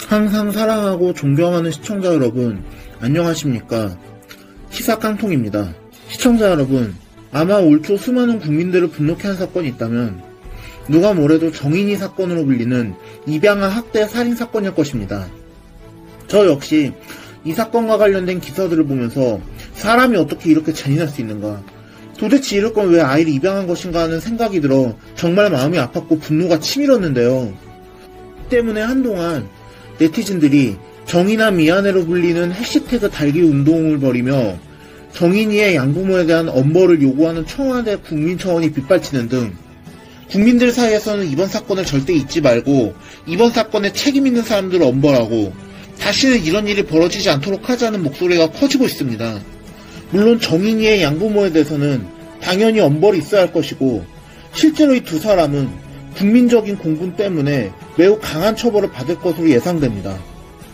항상 사랑하고 존경하는 시청자 여러분, 안녕하십니까? 시사깡통입니다. 시청자 여러분, 아마 올 초 수많은 국민들을 분노케 한 사건이 있다면 누가 뭐래도 정인이 사건으로 불리는 입양아 학대 살인 사건일 것입니다. 저 역시 이 사건과 관련된 기사들을 보면서 사람이 어떻게 이렇게 잔인할 수 있는가, 도대체 이럴 건 왜 아이를 입양한 것인가 하는 생각이 들어 정말 마음이 아팠고 분노가 치밀었는데요. 때문에 한동안 네티즌들이 정인아 미안해로 불리는 해시태그 달기 운동을 벌이며 정인이의 양부모에 대한 엄벌을 요구하는 청와대 국민청원이 빗발치는 등 국민들 사이에서는 이번 사건을 절대 잊지 말고 이번 사건에 책임 있는 사람들을 엄벌하고 다시는 이런 일이 벌어지지 않도록 하자는 목소리가 커지고 있습니다. 물론 정인이의 양부모에 대해서는 당연히 엄벌이 있어야 할 것이고 실제로 이 두 사람은 국민적인 공분 때문에 매우 강한 처벌을 받을 것으로 예상됩니다.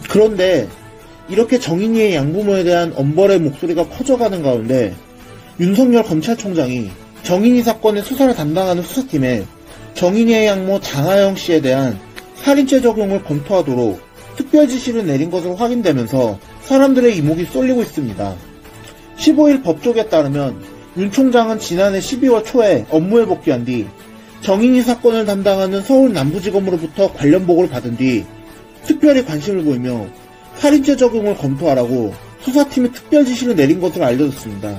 그런데 이렇게 정인이의 양부모에 대한 엄벌의 목소리가 커져가는 가운데 윤석열 검찰총장이 정인이 사건의 수사를 담당하는 수사팀에 정인이의 양모 장하영 씨에 대한 살인죄 적용을 검토하도록 특별 지시를 내린 것으로 확인되면서 사람들의 이목이 쏠리고 있습니다. 15일 법조계에 따르면 윤 총장은 지난해 12월 초에 업무에 복귀한 뒤 정인이 사건을 담당하는 서울 남부지검으로부터 관련 보고를 받은 뒤 특별히 관심을 보이며 살인죄 적용을 검토하라고 수사팀에 특별 지시를 내린 것으로 알려졌습니다.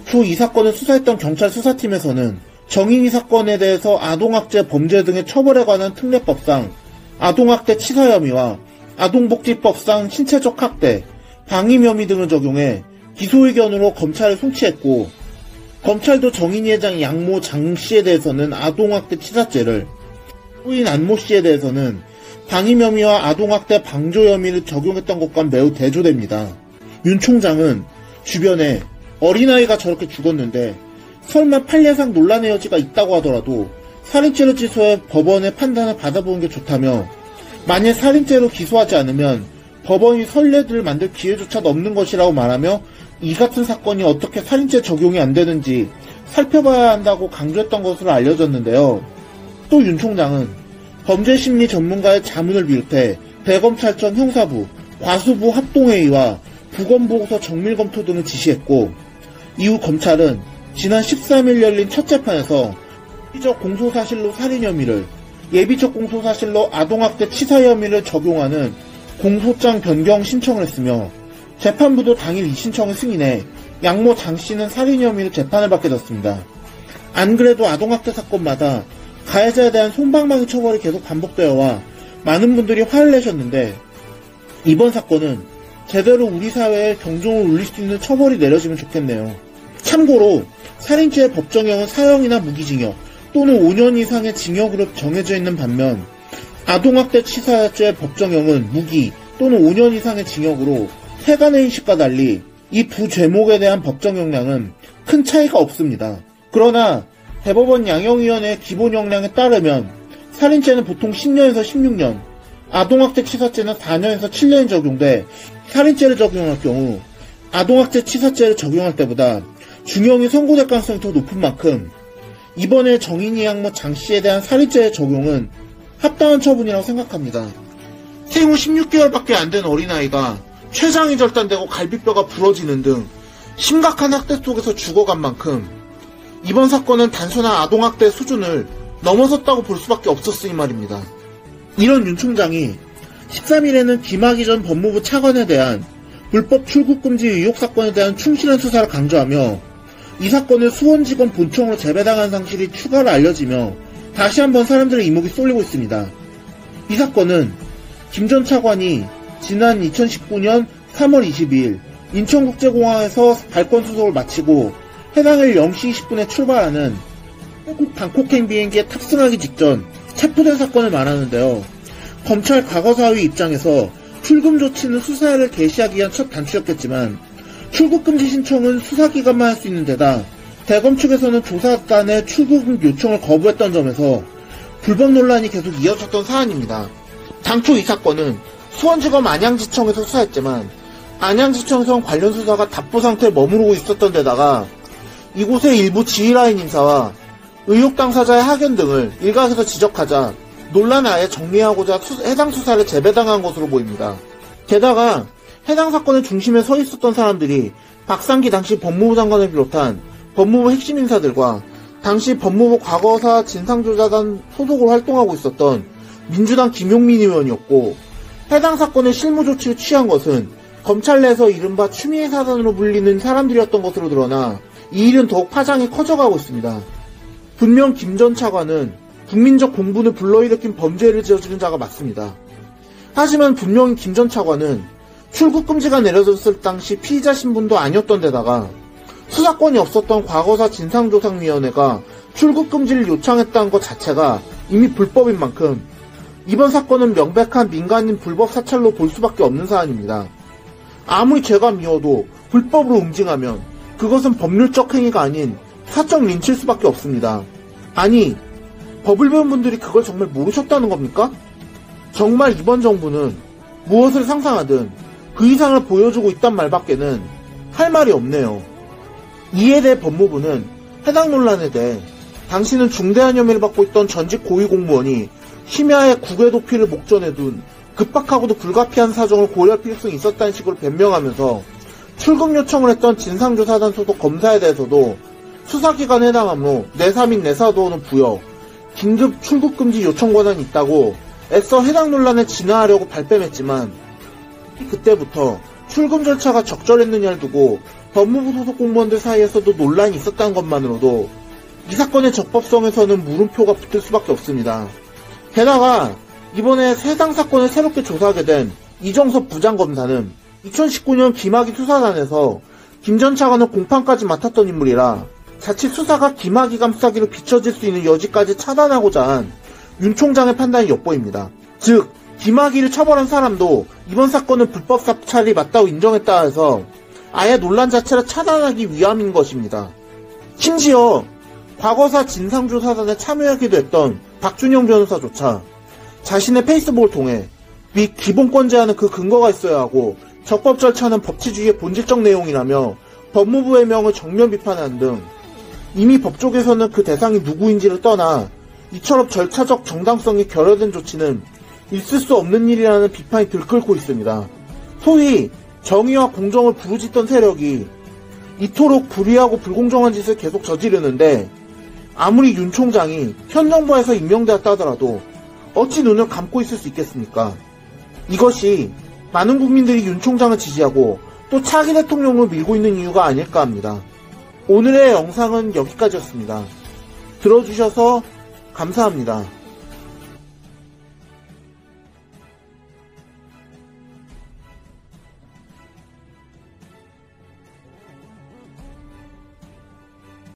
초 이 사건을 수사했던 경찰 수사팀에서는 정인이 사건에 대해서 아동학대 범죄 등의 처벌에 관한 특례법상 아동학대 치사 혐의와 아동복지법상 신체적 학대, 방임 혐의 등을 적용해 기소 의견으로 검찰에 송치했고, 검찰도 정인이 회장 양모 장 씨에 대해서는 아동학대 치사죄를, 부인 안모 씨에 대해서는 방임 혐의와 아동학대 방조 혐의를 적용했던 것과 매우 대조됩니다. 윤 총장은 주변에 어린아이가 저렇게 죽었는데 설마 판례상 논란의 여지가 있다고 하더라도 살인죄로 기소해 법원의 판단을 받아보는 게 좋다며, 만약 살인죄로 기소하지 않으면 법원이 선례들을 만들 기회조차도 없는 것이라고 말하며 이 같은 사건이 어떻게 살인죄 적용이 안 되는지 살펴봐야 한다고 강조했던 것으로 알려졌는데요. 또 윤 총장은 범죄심리 전문가의 자문을 비롯해 대검찰청 형사부, 과수부 합동회의와 부검보고서 정밀검토 등을 지시했고, 이후 검찰은 지난 13일 열린 첫 재판에서 예비적 공소사실로 살인 혐의를, 예비적 공소사실로 아동학대 치사 혐의를 적용하는 공소장 변경 신청을 했으며, 재판부도 당일 이 신청을 승인해 양모 장 씨는 살인 혐의로 재판을 받게 됐습니다. 안 그래도 아동학대 사건마다 가해자에 대한 솜방망이 처벌이 계속 반복되어와 많은 분들이 화를 내셨는데, 이번 사건은 제대로 우리 사회에 경종을 울릴 수 있는 처벌이 내려지면 좋겠네요. 참고로 살인죄의 법정형은 사형이나 무기징역 또는 5년 이상의 징역으로 정해져 있는 반면, 아동학대 치사죄의 법정형은 무기 또는 5년 이상의 징역으로 세간의 인식과 달리 이 두 죄목에 대한 법정형량은 큰 차이가 없습니다. 그러나 대법원 양형위원회의 기본형량에 따르면 살인죄는 보통 10년에서 16년, 아동학대 치사죄는 4년에서 7년이 적용돼 살인죄를 적용할 경우 아동학대 치사죄를 적용할 때보다 중형이 선고될 가능성이 더 높은 만큼 이번에 정인이 양모 장 씨에 대한 살인죄의 적용은 합당한 처분이라고 생각합니다. 생후 16개월밖에 안 된 어린아이가 췌장이 절단되고 갈비뼈가 부러지는 등 심각한 학대 속에서 죽어간 만큼 이번 사건은 단순한 아동학대 수준을 넘어섰다고 볼 수밖에 없었으니 말입니다. 이런 윤 총장이 13일에는 김학의 전 법무부 차관에 대한 불법 출국금지 의혹 사건에 대한 충실한 수사를 강조하며 이 사건을 수원지검 본청으로 재배당한 상실이 추가로 알려지며 다시 한번 사람들의 이목이 쏠리고 있습니다. 이 사건은 김 전 차관이 지난 2019년 3월 22일 인천국제공항에서 발권 수속을 마치고 해당일 0시 20분에 출발하는 태국 방콕행 비행기에 탑승하기 직전 체포된 사건을 말하는데요. 검찰 과거사위 입장에서 출금 조치는 수사를 개시하기 위한 첫 단추였겠지만 출국금지 신청은 수사기관만 할 수 있는 데다 대검 측에서는 조사단의 출국 요청을 거부했던 점에서 불법 논란이 계속 이어졌던 사안입니다. 당초 이 사건은 수원지검 안양지청에서 수사했지만 안양지청에서는 관련 수사가 답보 상태에 머무르고 있었던 데다가 이곳의 일부 지휘라인 인사와 의혹 당사자의 학연 등을 일각에서 지적하자 논란을 아예 정리하고자 해당 수사를 재배당한 것으로 보입니다. 게다가 해당 사건의 중심에 서 있었던 사람들이 박상기 당시 법무부 장관을 비롯한 법무부 핵심 인사들과 당시 법무부 과거사 진상조사단 소속으로 활동하고 있었던 민주당 김용민 의원이었고, 해당 사건의 실무 조치를 취한 것은 검찰 내에서 이른바 추미애 사단으로 불리는 사람들이었던 것으로 드러나 이 일은 더욱 파장이 커져가고 있습니다. 분명 김 전 차관은 국민적 공분을 불러일으킨 범죄를 저지른 자가 맞습니다. 하지만 분명히 김 전 차관은 출국 금지가 내려졌을 당시 피의자 신분도 아니었던 데다가 수사권이 없었던 과거사 진상조사위원회가 출국 금지를 요청했다는 것 자체가 이미 불법인 만큼 이번 사건은 명백한 민간인 불법 사찰로 볼 수밖에 없는 사안입니다. 아무리 죄가 미워도 불법으로 응징하면 그것은 법률적 행위가 아닌 사적 린치일 수밖에 없습니다. 아니, 법을 배운 분들이 그걸 정말 모르셨다는 겁니까? 정말 이번 정부는 무엇을 상상하든 그 이상을 보여주고 있단 말밖에는 할 말이 없네요. 이에 대해 법무부는 해당 논란에 대해 당신은 중대한 혐의를 받고 있던 전직 고위공무원이 심야에 국외 도피를 목전에 둔 급박하고도 불가피한 사정을 고려할 필요성이 있었다는 식으로 변명하면서 출국 요청을 했던 진상조사단 소속 검사에 대해서도 수사기관에 해당하므로 내사 및 내사도는 부여, 긴급 출국금지 요청 권한이 있다고 애써 해당 논란을 진화하려고 발뺌했지만, 그때부터 출금 절차가 적절했느냐를 두고 법무부 소속 공무원들 사이에서도 논란이 있었다는 것만으로도 이 사건의 적법성에서는 물음표가 붙을 수밖에 없습니다. 게다가 이번에 해당 사건을 새롭게 조사하게 된 이정섭 부장검사는 2019년 김학의 수사단에서 김 전 차관의 공판까지 맡았던 인물이라 자칫 수사가 김학의 감싸기로 비춰질 수 있는 여지까지 차단하고자 한 윤 총장의 판단이 엿보입니다. 즉, 김학의를 처벌한 사람도 이번 사건은 불법 사찰이 맞다고 인정했다 해서 아예 논란 자체를 차단하기 위함인 것입니다. 심지어 과거사 진상조사단에 참여하기도 했던 박준영 변호사조차 자신의 페이스북을 통해 미 기본권 제한은 그 근거가 있어야 하고 적법 절차는 법치주의의 본질적 내용이라며 법무부의 명을 정면 비판하는 등 이미 법조계에서는 그 대상이 누구인지를 떠나 이처럼 절차적 정당성이 결여된 조치는 있을 수 없는 일이라는 비판이 들끓고 있습니다. 소위 정의와 공정을 부르짖던 세력이 이토록 불의하고 불공정한 짓을 계속 저지르는데 아무리 윤 총장이 현 정부에서 임명되었다 하더라도 어찌 눈을 감고 있을 수 있겠습니까? 이것이 많은 국민들이 윤 총장을 지지하고 또 차기 대통령을 밀고 있는 이유가 아닐까 합니다. 오늘의 영상은 여기까지였습니다. 들어주셔서 감사합니다.